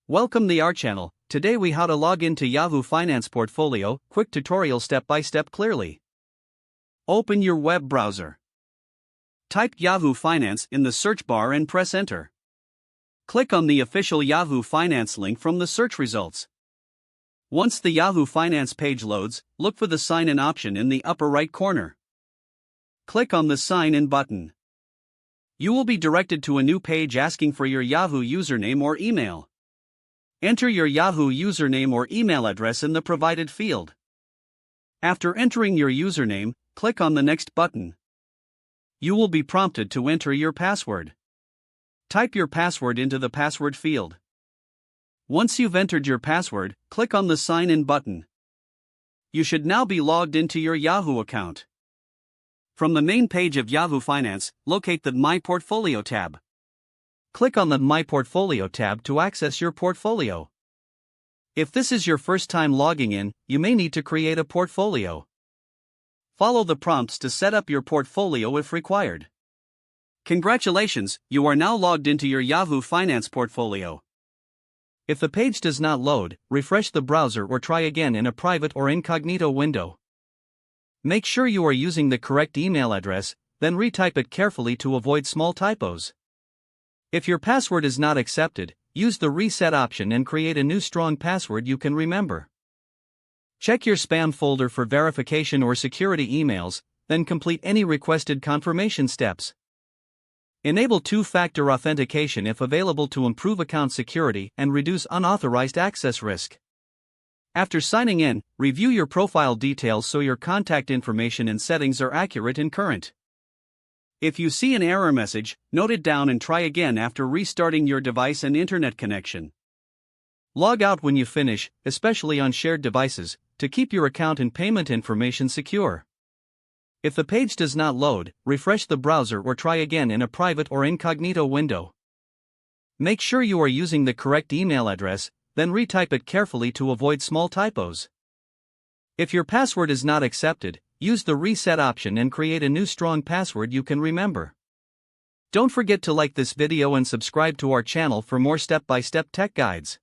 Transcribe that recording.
Welcome to our channel. Today we how to log into Yahoo Finance Portfolio, quick tutorial step by step clearly. Open your web browser. Type Yahoo Finance in the search bar and press enter. Click on the official Yahoo Finance link from the search results. Once the Yahoo Finance page loads, look for the sign in option in the upper right corner. Click on the sign in button. You will be directed to a new page asking for your Yahoo username or email. Enter your Yahoo username or email address in the provided field. After entering your username, click on the Next button. You will be prompted to enter your password. Type your password into the password field. Once you've entered your password, click on the Sign In button. You should now be logged into your Yahoo account. From the main page of Yahoo Finance, locate the My Portfolio tab. Click on the My Portfolio tab to access your portfolio. If this is your first time logging in, you may need to create a portfolio. Follow the prompts to set up your portfolio if required. Congratulations, you are now logged into your Yahoo Finance portfolio. If the page does not load, refresh the browser or try again in a private or incognito window. Make sure you are using the correct email address, then retype it carefully to avoid small typos. If your password is not accepted, use the reset option and create a new strong password you can remember. Check your spam folder for verification or security emails, then complete any requested confirmation steps. Enable two-factor authentication if available to improve account security and reduce unauthorized access risk. After signing in, review your profile details so your contact information and settings are accurate and current. If you see an error message, note it down and try again after restarting your device and internet connection. Log out when you finish, especially on shared devices, to keep your account and payment information secure. If the page does not load, refresh the browser or try again in a private or incognito window. Make sure you are using the correct email address, then retype it carefully to avoid small typos. If your password is not accepted, use the reset option and create a new strong password you can remember. Don't forget to like this video and subscribe to our channel for more step-by-step tech guides.